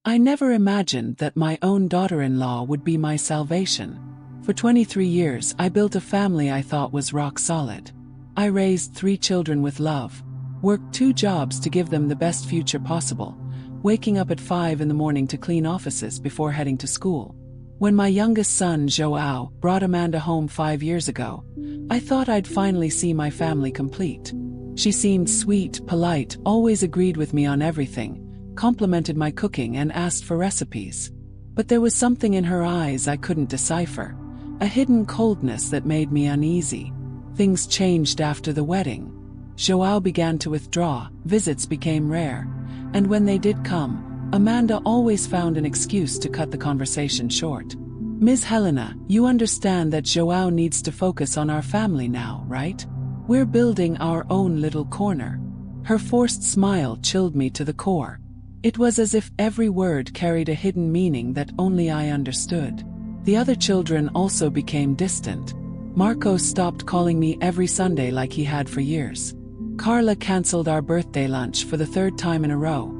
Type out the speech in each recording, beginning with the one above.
I never imagined that my own daughter-in-law would be my salvation. For 23 years, I built a family I thought was rock solid. I raised 3 children with love, worked 2 jobs to give them the best future possible, waking up at 5 in the morning to clean offices before heading to school. When my youngest son, Joao, brought Amanda home 5 years ago, I thought I'd finally see my family complete. She seemed sweet, polite, always agreed with me on everything, complimented my cooking and asked for recipes. But there was something in her eyes I couldn't decipher, a hidden coldness that made me uneasy. Things changed after the wedding. Joao began to withdraw, visits became rare, and when they did come, Amanda always found an excuse to cut the conversation short. "Ms. Helena, you understand that Joao needs to focus on our family now, right? We're building our own little corner." Her forced smile chilled me to the core. It was as if every word carried a hidden meaning that only I understood. The other children also became distant. Marco stopped calling me every Sunday like he had for years. Carla canceled our birthday lunch for the 3rd time in a row,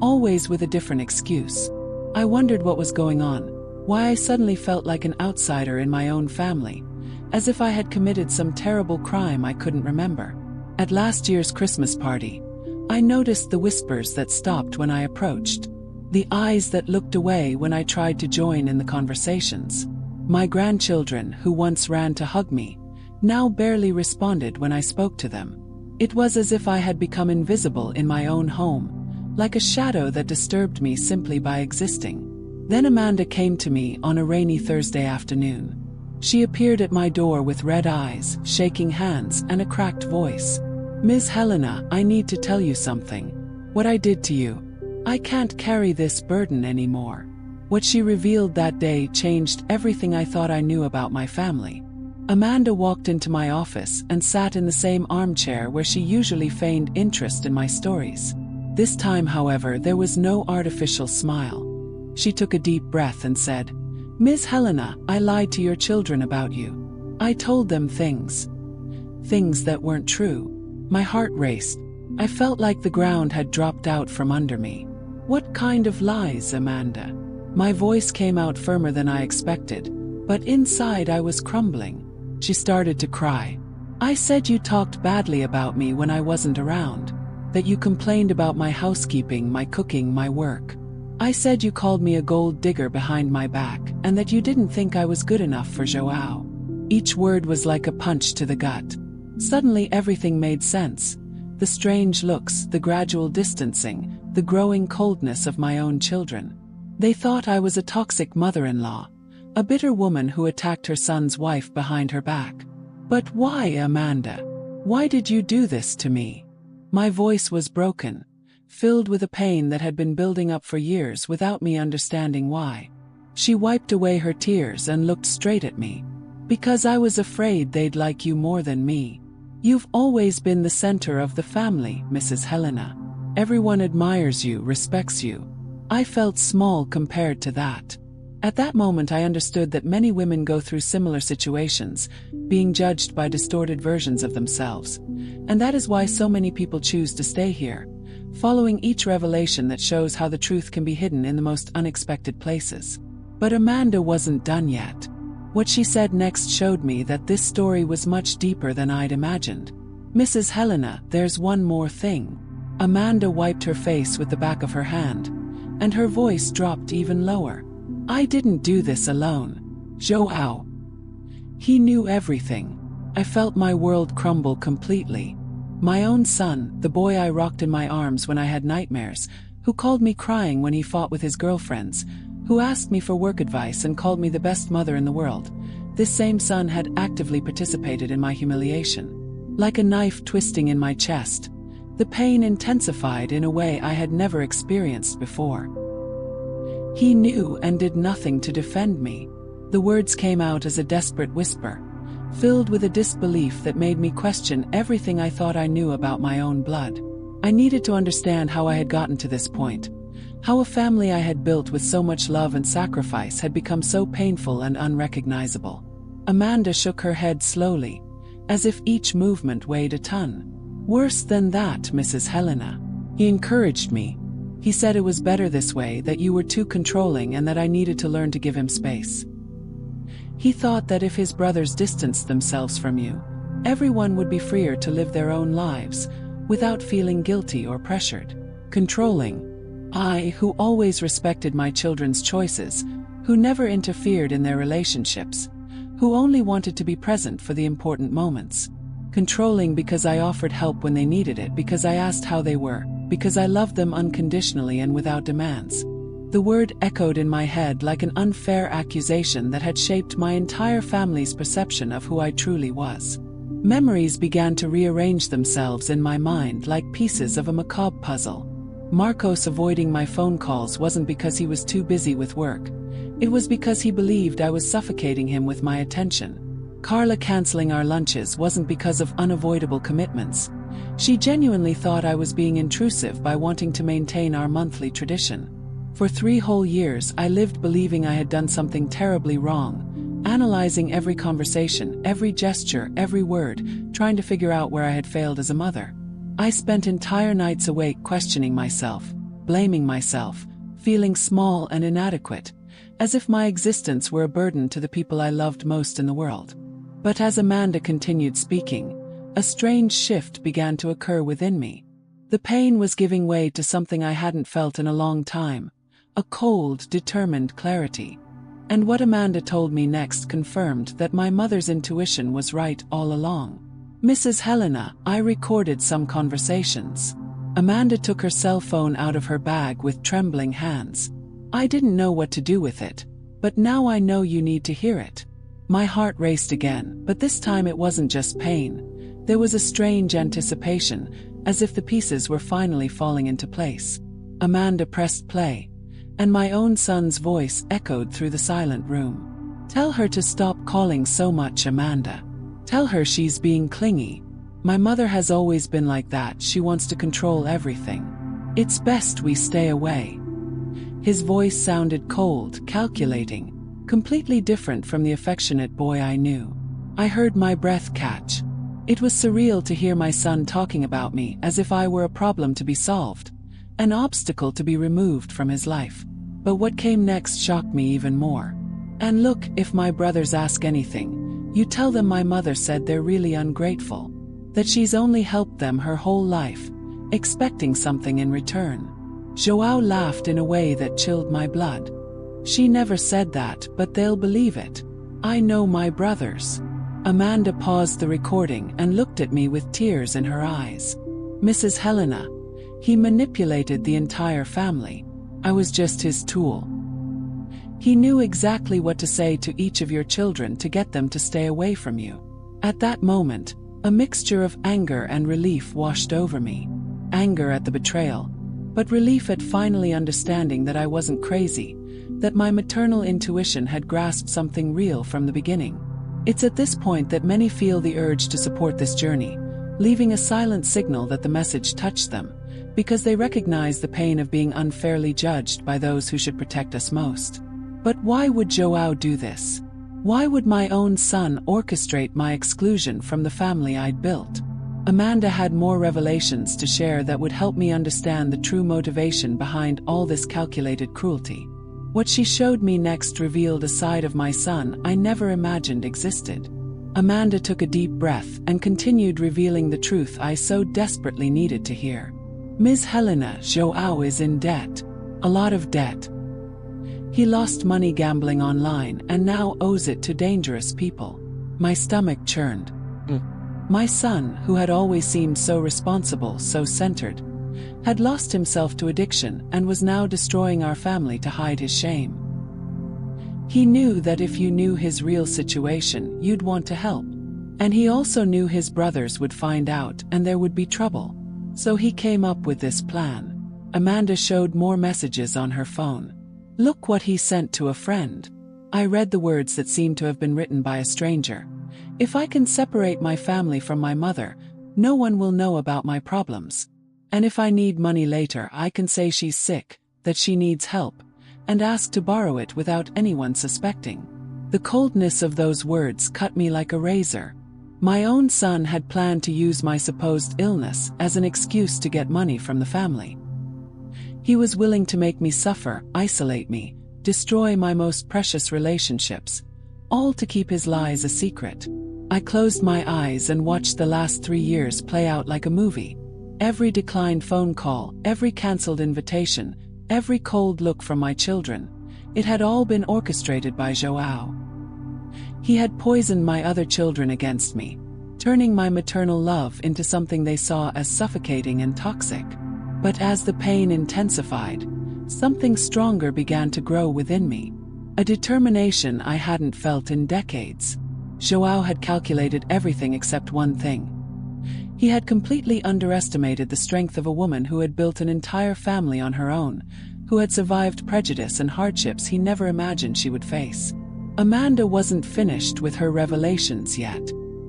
always with a different excuse. I wondered what was going on, why I suddenly felt like an outsider in my own family, as if I had committed some terrible crime I couldn't remember. At last year's Christmas party, I noticed the whispers that stopped when I approached, the eyes that looked away when I tried to join in the conversations. My grandchildren, who once ran to hug me, now barely responded when I spoke to them. It was as if I had become invisible in my own home, like a shadow that disturbed me simply by existing. Then Amanda came to me on a rainy Thursday afternoon. She appeared at my door with red eyes, shaking hands, and a cracked voice. "Ms. Helena, I need to tell you something. What I did to you. I can't carry this burden anymore." What she revealed that day changed everything I thought I knew about my family. Amanda walked into my office and sat in the same armchair where she usually feigned interest in my stories. This time, however, there was no artificial smile. She took a deep breath and said, "Ms. Helena, I lied to your children about you. I told them things that weren't true." My heart raced. I felt like the ground had dropped out from under me. "What kind of lies, Amanda?" My voice came out firmer than I expected, but inside I was crumbling. She started to cry. "I said you talked badly about me when I wasn't around, that you complained about my housekeeping, my cooking, my work. I said you called me a gold digger behind my back, and that you didn't think I was good enough for Joao." Each word was like a punch to the gut. Suddenly everything made sense. The strange looks, the gradual distancing, the growing coldness of my own children. They thought I was a toxic mother-in-law, a bitter woman who attacked her son's wife behind her back. "But why, Amanda? Why did you do this to me?" My voice was broken, filled with a pain that had been building up for years without me understanding why. She wiped away her tears and looked straight at me. "Because I was afraid they'd like you more than me. You've always been the center of the family, Mrs. Helena. Everyone admires you, respects you. I felt small compared to that." At that moment I understood that many women go through similar situations, being judged by distorted versions of themselves. And that is why so many people choose to stay here, following each revelation that shows how the truth can be hidden in the most unexpected places. But Amanda wasn't done yet. What she said next showed me that this story was much deeper than I'd imagined. "Mrs. Helena, there's one more thing." Amanda wiped her face with the back of her hand, and her voice dropped even lower. "I didn't do this alone. Joao. He knew everything." I felt my world crumble completely. My own son, the boy I rocked in my arms when I had nightmares, who called me crying when he fought with his girlfriends, who asked me for work advice and called me the best mother in the world. This same son had actively participated in my humiliation. Like a knife twisting in my chest, the pain intensified in a way I had never experienced before. He knew and did nothing to defend me. The words came out as a desperate whisper, filled with a disbelief that made me question everything I thought I knew about my own blood. I needed to understand how I had gotten to this point, how a family I had built with so much love and sacrifice had become so painful and unrecognizable. Amanda shook her head slowly, as if each movement weighed a ton. "Worse than that, Mrs. Helena." He encouraged me. He said it was better this way, that you were too controlling and that I needed to learn to give him space. He thought that if his brothers distanced themselves from you, everyone would be freer to live their own lives, without feeling guilty or pressured. Controlling. I, who always respected my children's choices, who never interfered in their relationships, who only wanted to be present for the important moments. Controlling because I offered help when they needed it, because I asked how they were, because I loved them unconditionally and without demands. The word echoed in my head like an unfair accusation that had shaped my entire family's perception of who I truly was. Memories began to rearrange themselves in my mind like pieces of a macabre puzzle. Marcos avoiding my phone calls wasn't because he was too busy with work. It was because he believed I was suffocating him with my attention. Carla canceling our lunches wasn't because of unavoidable commitments. She genuinely thought I was being intrusive by wanting to maintain our monthly tradition. For 3 whole years, I lived believing I had done something terribly wrong, analyzing every conversation, every gesture, every word, trying to figure out where I had failed as a mother. I spent entire nights awake questioning myself, blaming myself, feeling small and inadequate, as if my existence were a burden to the people I loved most in the world. But as Amanda continued speaking, a strange shift began to occur within me. The pain was giving way to something I hadn't felt in a long time, a cold, determined clarity. And what Amanda told me next confirmed that my mother's intuition was right all along. Mrs. Helena, I recorded some conversations. Amanda took her cell phone out of her bag with trembling hands. I didn't know what to do with it, but now I know you need to hear it. My heart raced again, but this time it wasn't just pain. There was a strange anticipation, as if the pieces were finally falling into place. Amanda pressed play, and my own son's voice echoed through the silent room. Tell her to stop calling so much, Amanda. Tell her she's being clingy. My mother has always been like that. She wants to control everything. It's best we stay away. His voice sounded cold, calculating, completely different from the affectionate boy I knew. I heard my breath catch. It was surreal to hear my son talking about me as if I were a problem to be solved, an obstacle to be removed from his life. But what came next shocked me even more. And look, if my brothers ask anything, you tell them my mother said they're really ungrateful, that she's only helped them her whole life, expecting something in return. João laughed in a way that chilled my blood. She never said that, but they'll believe it. I know my brothers. Amanda paused the recording and looked at me with tears in her eyes. Mrs. Helena, he manipulated the entire family. I was just his tool. He knew exactly what to say to each of your children to get them to stay away from you. At that moment, a mixture of anger and relief washed over me. Anger at the betrayal, but relief at finally understanding that I wasn't crazy, that my maternal intuition had grasped something real from the beginning. It's at this point that many feel the urge to support this journey, leaving a silent signal that the message touched them, because they recognize the pain of being unfairly judged by those who should protect us most. But why would João do this? Why would my own son orchestrate my exclusion from the family I'd built? Amanda had more revelations to share that would help me understand the true motivation behind all this calculated cruelty. What she showed me next revealed a side of my son I never imagined existed. Amanda took a deep breath and continued revealing the truth I so desperately needed to hear. Ms. Helena, João is in debt. A lot of debt. He lost money gambling online and now owes it to dangerous people. My stomach churned. My son, who had always seemed so responsible, so centered, had lost himself to addiction and was now destroying our family to hide his shame. He knew that if you knew his real situation, you'd want to help. And he also knew his brothers would find out and there would be trouble. So he came up with this plan. Amanda showed more messages on her phone. Look what he sent to a friend. I read the words that seemed to have been written by a stranger. If I can separate my family from my mother, no one will know about my problems. And if I need money later, I can say she's sick, that she needs help, and ask to borrow it without anyone suspecting. The coldness of those words cut me like a razor. My own son had planned to use my supposed illness as an excuse to get money from the family. He was willing to make me suffer, isolate me, destroy my most precious relationships, all to keep his lies a secret. I closed my eyes and watched the last 3 years play out like a movie. Every declined phone call, every cancelled invitation, every cold look from my children, it had all been orchestrated by João. He had poisoned my other children against me, turning my maternal love into something they saw as suffocating and toxic. But as the pain intensified, something stronger began to grow within me, a determination I hadn't felt in decades. João had calculated everything except one thing. He had completely underestimated the strength of a woman who had built an entire family on her own, who had survived prejudice and hardships he never imagined she would face. Amanda wasn't finished with her revelations yet.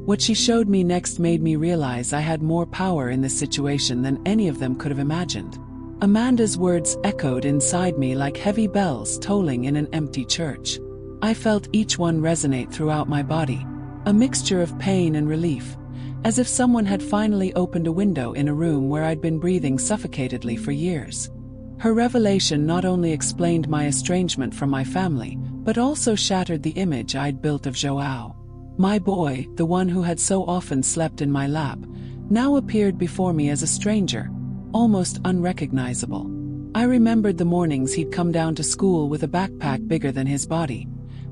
What she showed me next made me realize I had more power in this situation than any of them could have imagined. Amanda's words echoed inside me like heavy bells tolling in an empty church. I felt each one resonate throughout my body, a mixture of pain and relief, as if someone had finally opened a window in a room where I'd been breathing suffocatedly for years. Her revelation not only explained my estrangement from my family, but also shattered the image I'd built of João. My boy, the one who had so often slept in my lap, now appeared before me as a stranger, almost unrecognizable. I remembered the mornings he'd come down to school with a backpack bigger than his body,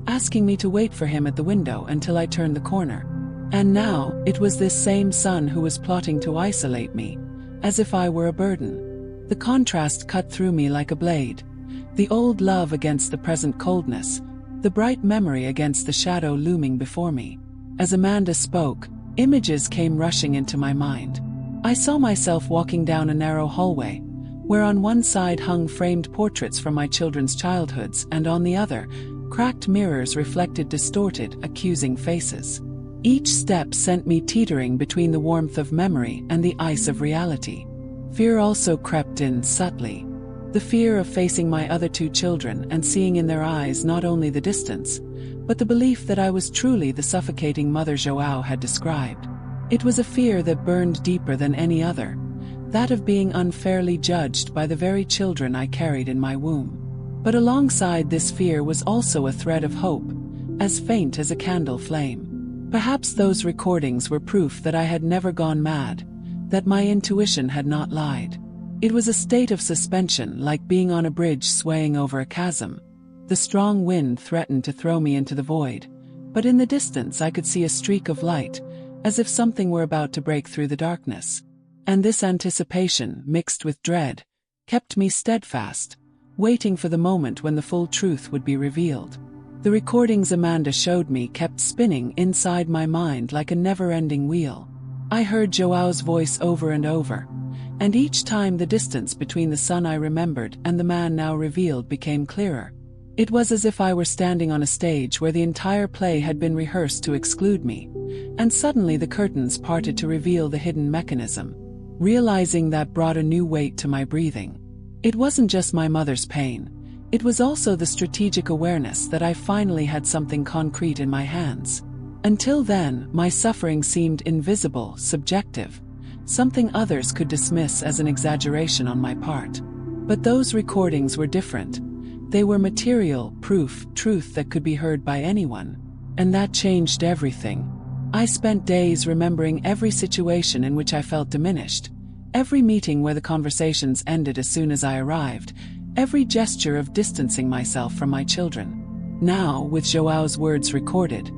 asking me to wait for him at the window until I turned the corner. And now, it was this same son who was plotting to isolate me, as if I were a burden. The contrast cut through me like a blade. The old love against the present coldness, the bright memory against the shadow looming before me. As Amanda spoke, images came rushing into my mind. I saw myself walking down a narrow hallway, where on one side hung framed portraits from my children's childhoods and on the other, cracked mirrors reflected distorted, accusing faces. Each step sent me teetering between the warmth of memory and the ice of reality. Fear also crept in subtly. The fear of facing my other 2 children and seeing in their eyes not only the distance, but the belief that I was truly the suffocating mother João had described. It was a fear that burned deeper than any other, that of being unfairly judged by the very children I carried in my womb. But alongside this fear was also a thread of hope, as faint as a candle flame. Perhaps those recordings were proof that I had never gone mad, that my intuition had not lied. It was a state of suspension, like being on a bridge swaying over a chasm. The strong wind threatened to throw me into the void, but in the distance I could see a streak of light, as if something were about to break through the darkness. And this anticipation, mixed with dread, kept me steadfast, waiting for the moment when the full truth would be revealed. The recordings Amanda showed me kept spinning inside my mind like a never-ending wheel. I heard João's voice over and over, and each time the distance between the son I remembered and the man now revealed became clearer. It was as if I were standing on a stage where the entire play had been rehearsed to exclude me, and suddenly the curtains parted to reveal the hidden mechanism. Realizing that brought a new weight to my breathing. It wasn't just my mother's pain, it was also the strategic awareness that I finally had something concrete in my hands. Until then, my suffering seemed invisible, subjective, something others could dismiss as an exaggeration on my part. But those recordings were different. They were material, proof, truth that could be heard by anyone. And that changed everything. I spent days remembering every situation in which I felt diminished, every meeting where the conversations ended as soon as I arrived, every gesture of distancing myself from my children. Now, with João's words recorded,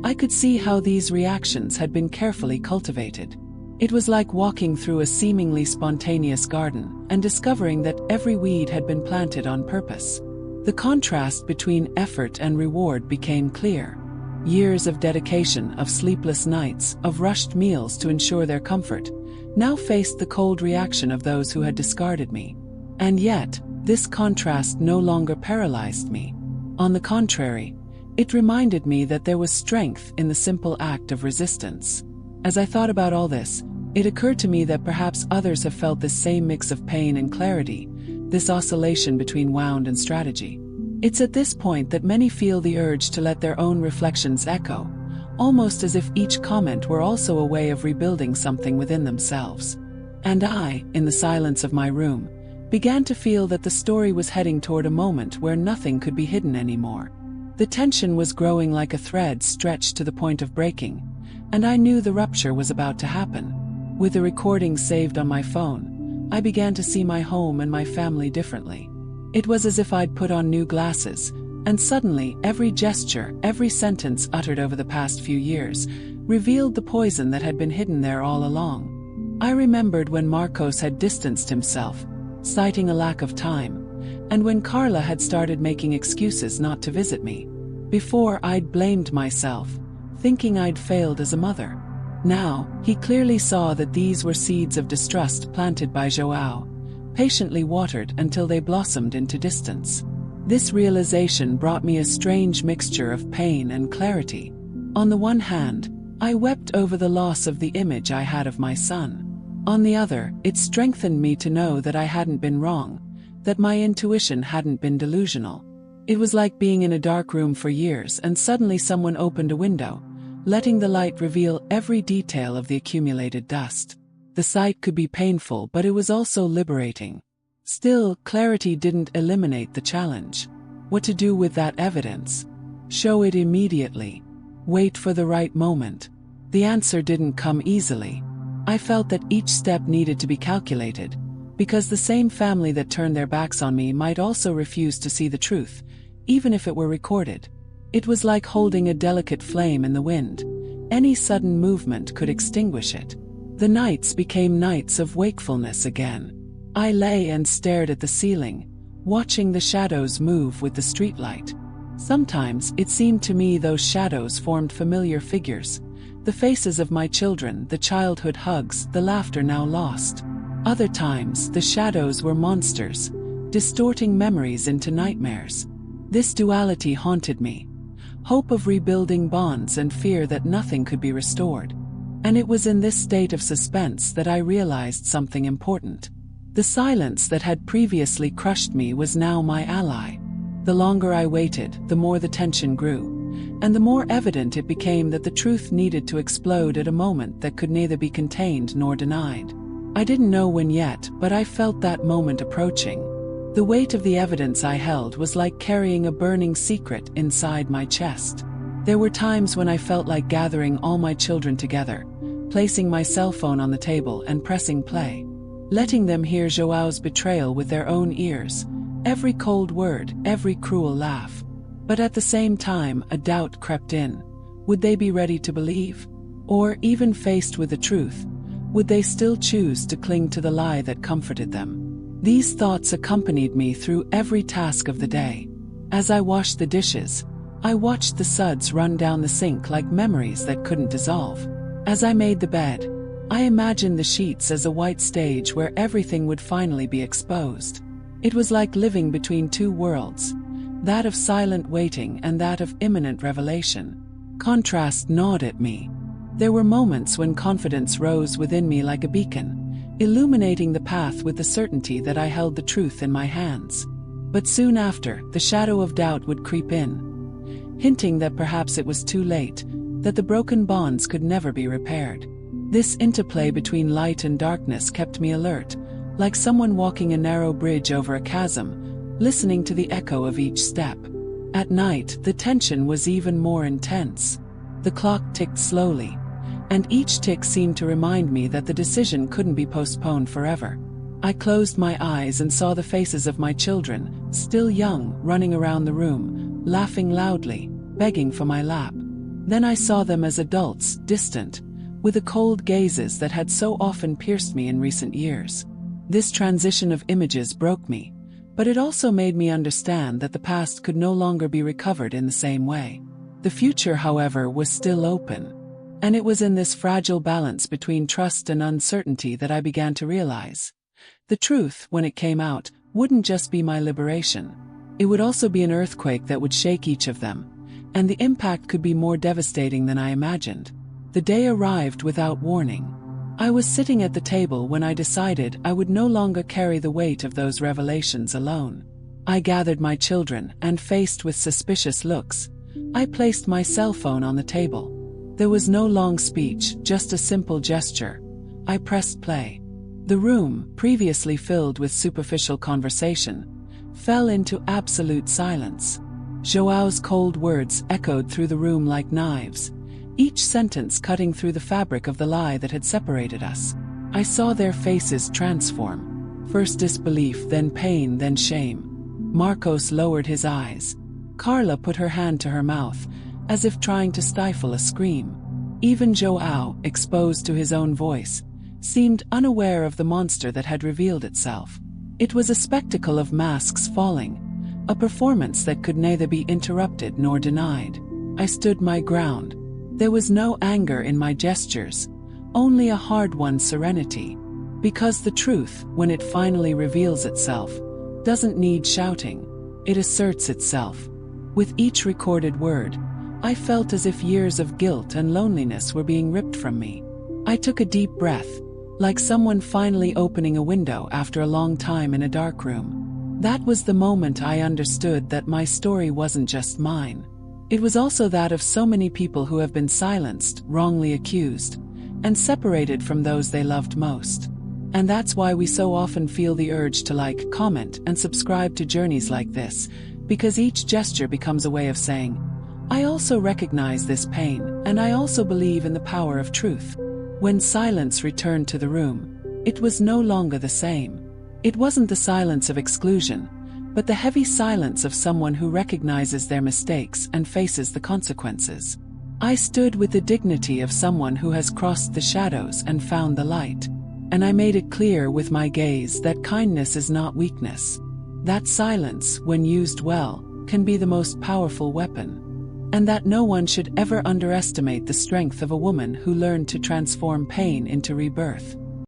I could see how these reactions had been carefully cultivated. It was like walking through a seemingly spontaneous garden and discovering that every weed had been planted on purpose. The contrast between effort and reward became clear. Years of dedication, of sleepless nights, of rushed meals to ensure their comfort, now faced the cold reaction of those who had discarded me. And yet, this contrast no longer paralyzed me. On the contrary, it reminded me that there was strength in the simple act of resistance. As I thought about all this, it occurred to me that perhaps others have felt this same mix of pain and clarity, this oscillation between wound and strategy. It's at this point that many feel the urge to let their own reflections echo, almost as if each comment were also a way of rebuilding something within themselves. And I, in the silence of my room, began to feel that the story was heading toward a moment where nothing could be hidden anymore. The tension was growing like a thread stretched to the point of breaking, and I knew the rupture was about to happen. With the recording saved on my phone, I began to see my home and my family differently. It was as if I'd put on new glasses, and suddenly every gesture, every sentence uttered over the past few years, revealed the poison that had been hidden there all along. I remembered when Marcos had distanced himself, citing a lack of time, and when Carla had started making excuses not to visit me. Before, I'd blamed myself, thinking I'd failed as a mother. Now, he clearly saw that these were seeds of distrust planted by João, patiently watered until they blossomed into distance. This realization brought me a strange mixture of pain and clarity. On the one hand, I wept over the loss of the image I had of my son. On the other, it strengthened me to know that I hadn't been wrong, that my intuition hadn't been delusional. It was like being in a dark room for years and suddenly someone opened a window, letting the light reveal every detail of the accumulated dust. The sight could be painful, but it was also liberating. Still, clarity didn't eliminate the challenge. What to do with that evidence? Show it immediately. Wait for the right moment. The answer didn't come easily. I felt that each step needed to be calculated, because the same family that turned their backs on me might also refuse to see the truth, even if it were recorded. It was like holding a delicate flame in the wind. Any sudden movement could extinguish it. The nights became nights of wakefulness again. I lay and stared at the ceiling, watching the shadows move with the streetlight. Sometimes it seemed to me those shadows formed familiar figures, the faces of my children, the childhood hugs, the laughter now lost. Other times, the shadows were monsters, distorting memories into nightmares. This duality haunted me. Hope of rebuilding bonds and fear that nothing could be restored. And it was in this state of suspense that I realized something important. The silence that had previously crushed me was now my ally. The longer I waited, the more the tension grew, and the more evident it became that the truth needed to explode at a moment that could neither be contained nor denied. I didn't know when yet, but I felt that moment approaching. The weight of the evidence I held was like carrying a burning secret inside my chest. There were times when I felt like gathering all my children together, placing my cell phone on the table and pressing play, letting them hear João's betrayal with their own ears, every cold word, every cruel laugh. But at the same time, a doubt crept in. Would they be ready to believe? Or, even faced with the truth, would they still choose to cling to the lie that comforted them? These thoughts accompanied me through every task of the day. As I washed the dishes, I watched the suds run down the sink like memories that couldn't dissolve. As I made the bed, I imagined the sheets as a white stage where everything would finally be exposed. It was like living between two worlds, that of silent waiting and that of imminent revelation. Contrast gnawed at me. There were moments when confidence rose within me like a beacon, illuminating the path with the certainty that I held the truth in my hands. But soon after, the shadow of doubt would creep in, hinting that perhaps it was too late, that the broken bonds could never be repaired. This interplay between light and darkness kept me alert, like someone walking a narrow bridge over a chasm, listening to the echo of each step. At night, the tension was even more intense. The clock ticked slowly, and each tick seemed to remind me that the decision couldn't be postponed forever. I closed my eyes and saw the faces of my children, still young, running around the room, laughing loudly, begging for my lap. Then I saw them as adults, distant, with the cold gazes that had so often pierced me in recent years. This transition of images broke me, but it also made me understand that the past could no longer be recovered in the same way. The future, however, was still open. And it was in this fragile balance between trust and uncertainty that I began to realize. The truth, when it came out, wouldn't just be my liberation. It would also be an earthquake that would shake each of them, and the impact could be more devastating than I imagined. The day arrived without warning. I was sitting at the table when I decided I would no longer carry the weight of those revelations alone. I gathered my children, and faced with suspicious looks, I placed my cell phone on the table. There was no long speech, just a simple gesture. I pressed play. The room, previously filled with superficial conversation, fell into absolute silence. Joao's cold words echoed through the room like knives, each sentence cutting through the fabric of the lie that had separated us. I saw their faces transform. First disbelief, then pain, then shame. Marcos lowered his eyes. Carla put her hand to her mouth, as if trying to stifle a scream. Even Joao, exposed to his own voice, seemed unaware of the monster that had revealed itself. It was a spectacle of masks falling, a performance that could neither be interrupted nor denied. I stood my ground. There was no anger in my gestures, only a hard-won serenity. Because the truth, when it finally reveals itself, doesn't need shouting. It asserts itself. With each recorded word, I felt as if years of guilt and loneliness were being ripped from me. I took a deep breath, like someone finally opening a window after a long time in a dark room. That was the moment I understood that my story wasn't just mine. It was also that of so many people who have been silenced, wrongly accused, and separated from those they loved most. And that's why we so often feel the urge to like, comment, and subscribe to journeys like this, because each gesture becomes a way of saying, I also recognize this pain, and I also believe in the power of truth. When silence returned to the room, it was no longer the same. It wasn't the silence of exclusion, but the heavy silence of someone who recognizes their mistakes and faces the consequences. I stood with the dignity of someone who has crossed the shadows and found the light. And I made it clear with my gaze that kindness is not weakness. That silence, when used well, can be the most powerful weapon. And that no one should ever underestimate the strength of a woman who learned to transform pain into rebirth.